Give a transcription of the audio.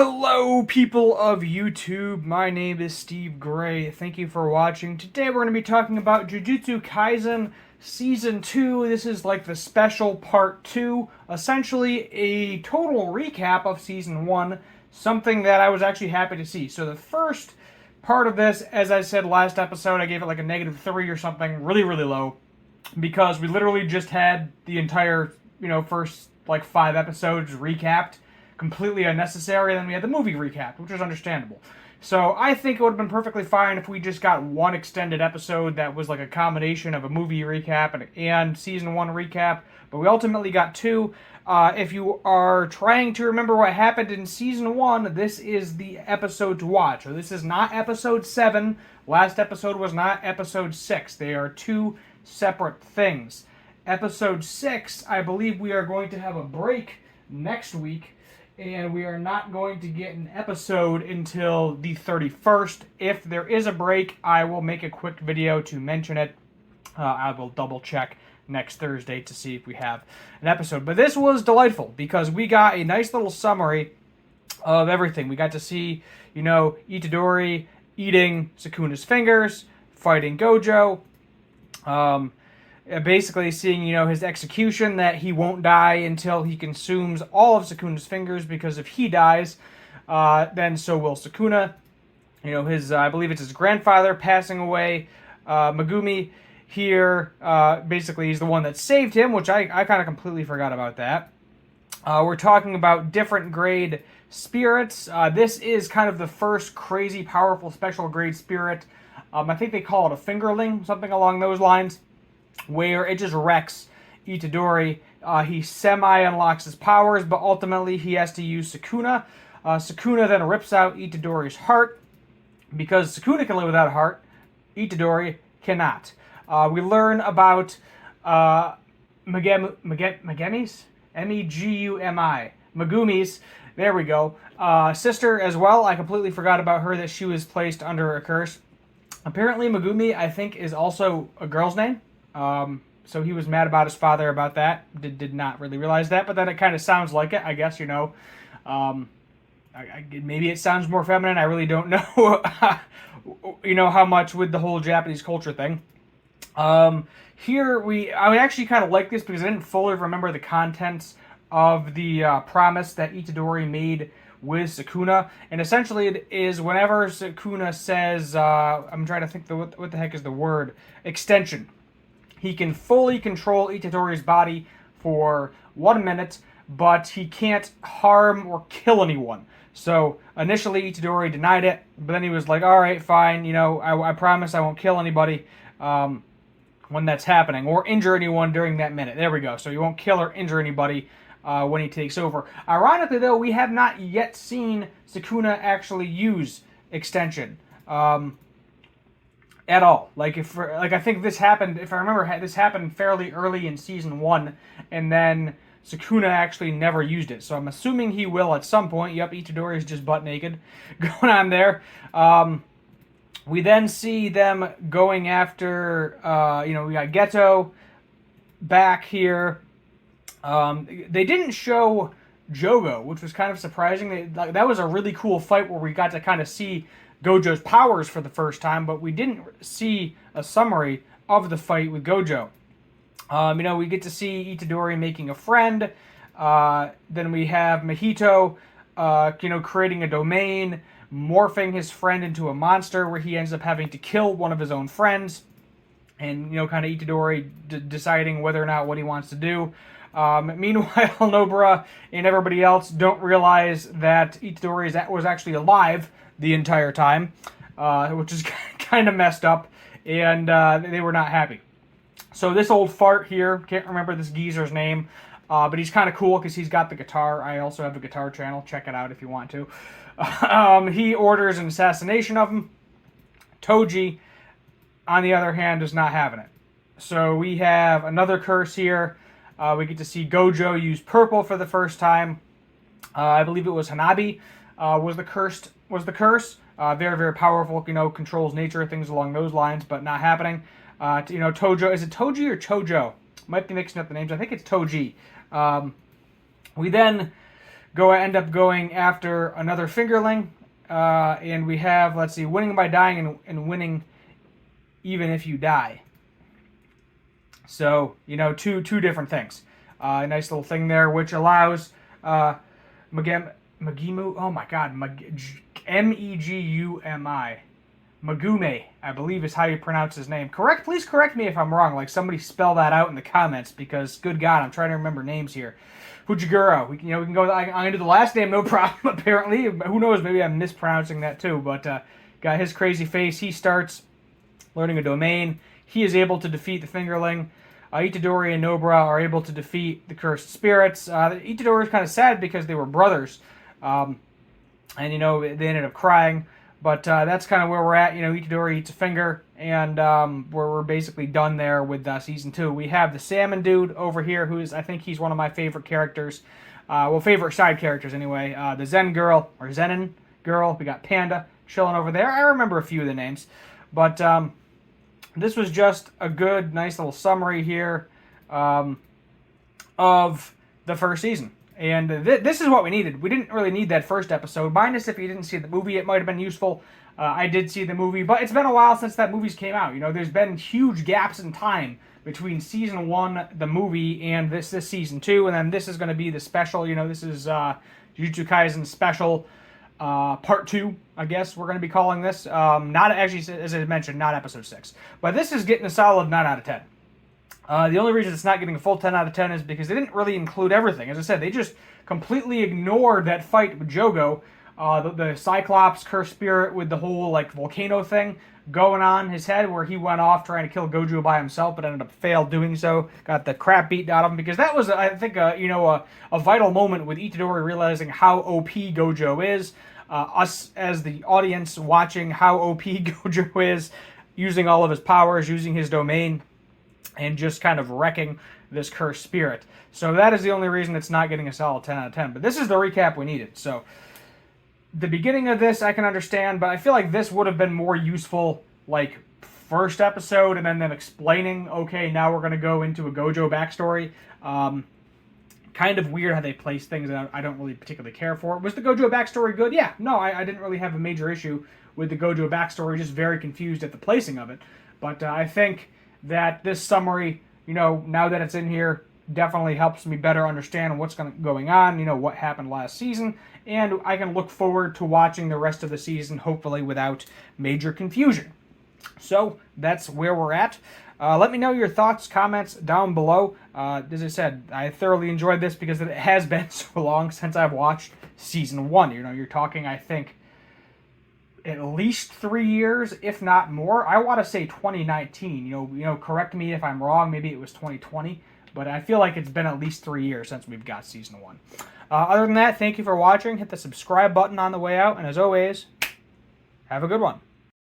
Hello, people of YouTube. My name is Steve Gray. Thank you for watching. Today we're going to be talking about Jujutsu Kaisen Season 2. This is like the special part 2. Essentially a total recap of Season 1. Something that I was actually happy to see. So the first part of this, as I said last episode, I gave it like a -3 or something. Really, really low. Because we literally just had the entire, first like 5 episodes recapped. Completely unnecessary. And then we had the movie recap, which was understandable. So I think it would have been perfectly fine if we just got one extended episode that was like a combination of a movie recap and season 1 recap. But we ultimately got 2. If you are trying to remember what happened in season 1, this is the episode to watch. So this is not episode 7. Last episode was not episode 6. They are 2 separate things. Episode 6, I believe we are going to have a break next week. And we are not going to get an episode until the 31st. If there is a break, I will make a quick video to mention it. I will double check next Thursday to see if we have an episode. But this was delightful because we got a nice little summary of everything. We got to see, Itadori eating Sukuna's fingers, fighting Gojo. Basically seeing, his execution, that he won't die until he consumes all of Sukuna's fingers, because if he dies, then so will Sukuna. I believe it's his grandfather passing away. Megumi here, basically he's the one that saved him, which I kind of completely forgot about that. We're talking about different grade spirits. This is kind of the first crazy powerful special grade spirit. I think they call it a fingerling, something along those lines, where it just wrecks Itadori. He semi-unlocks his powers, but ultimately he has to use Sukuna. Sukuna then rips out Itadori's heart, because Sukuna can live without a heart. Itadori cannot. We learn about Megami's? M-E-G-U-M-I. Megumi's. There we go. Sister as well. I completely forgot about her, that she was placed under a curse. Apparently Megumi, I think, is also a girl's name. So he was mad about his father about that. Did not really realize that, but then it kind of sounds like it, I guess, maybe it sounds more feminine. I really don't know, how much with the whole Japanese culture thing. Here I actually kind of like this because I didn't fully remember the contents of the promise that Itadori made with Sukuna. And essentially it is whenever Sukuna says, I'm trying to think what the heck is the word, extension. He can fully control Itadori's body for 1 minute, but he can't harm or kill anyone. So initially Itadori denied it, but then he was like, all right, fine, I promise I won't kill anybody when that's happening, or injure anyone during that minute. There we go. So he won't kill or injure anybody when he takes over. Ironically, though, we have not yet seen Sukuna actually use extension. At all. I think this happened, if I remember, this happened fairly early in season 1, and then Sukuna actually never used it. So I'm assuming he will at some point. Yep, Itadori is just butt naked going on there. We then see them going after, we got Geto back here. They didn't show Jogo, which was kind of surprising. That was a really cool fight where we got to kind of see Gojo's powers for the first time, but we didn't see a summary of the fight with Gojo. We get to see Itadori making a friend. Then we have Mahito, creating a domain, morphing his friend into a monster, where he ends up having to kill one of his own friends. And, kind of Itadori deciding whether or not what he wants to do. Meanwhile, Nobara and everybody else don't realize that Itadori was actually alive the entire time, which is kind of messed up, and they were not happy. So this old fart here, can't remember this geezer's name, but he's kind of cool because he's got the guitar. I also have a guitar channel. Check it out if you want to. He orders an assassination of him. Toji, on the other hand, is not having it. So we have another curse here. We get to see Gojo use purple for the first time. I believe it was Hanabi was the curse. Very, very powerful, controls nature, things along those lines, but not happening. Tojo, is it Toji or Chojo? Might be mixing up the names. I think it's Toji. We then end up going after another fingerling. And we have, let's see, winning by dying and winning even if you die. So, two different things. A nice little thing there, which allows Megumi, oh my god, Megumi. Megumi, I believe is how you pronounce his name. Please correct me if I'm wrong. Like, somebody spell that out in the comments, because good God, I'm trying to remember names here. Fujiguro. We can go. I'm gonna do the last name, no problem. Apparently, who knows? Maybe I'm mispronouncing that too. But got his crazy face. He starts learning a domain. He is able to defeat the fingerling. Itadori and Nobara are able to defeat the cursed spirits. Itadori is kind of sad because they were brothers, and they ended up crying. But that's kind of where we're at. Itadori eats a finger, and we're basically done there with season 2. We have the salmon dude over here, I think he's one of my favorite characters. Favorite side characters anyway. The Zen girl, or Zenin girl. We got Panda chilling over there. I remember a few of the names. But this was just a good, nice little summary here of the first season. And this is what we needed. We didn't really need that first episode. Minus if you didn't see the movie, it might have been useful. I did see the movie, but it's been a while since that movie's came out. There's been huge gaps in time between season 1, the movie, and this season 2. And then this is going to be the special. This is Jujutsu Kaisen special part 2, I guess we're going to be calling this. Not actually, as I mentioned, not episode 6. But this is getting a solid 9 out of 10. The only reason it's not getting a full 10 out of 10 is because they didn't really include everything. As I said, they just completely ignored that fight with Jogo, the Cyclops cursed spirit with the whole volcano thing going on his head, where he went off trying to kill Gojo by himself, but ended up failed doing so. Got the crap beaten out of him, because that was, I think, a vital moment with Itadori realizing how OP Gojo is. Us as the audience watching how OP Gojo is, using all of his powers, using his domain, and just kind of wrecking this cursed spirit. So that is the only reason it's not getting a solid 10 out of 10. But this is the recap we needed. So the beginning of this I can understand, but I feel like this would have been more useful, first episode, and then them explaining, okay, now we're going to go into a Gojo backstory. Kind of weird how they place things that I don't really particularly care for. Was the Gojo backstory good? Yeah. No, I didn't really have a major issue with the Gojo backstory, just very confused at the placing of it. But I think that this summary, now that it's in here, definitely helps me better understand what's going on, what happened last season, and I can look forward to watching the rest of the season, hopefully without major confusion. So that's where we're at. Let me know your thoughts, comments down below. As I said, I thoroughly enjoyed this because it has been so long since I've watched season 1. You're talking, I think, at least 3 years, if not more. I want to say 2019. Correct me if I'm wrong. Maybe it was 2020, but I feel like it's been at least 3 years since we've got season 1. Other than that, thank you for watching. Hit the subscribe button on the way out, and as always, have a good one.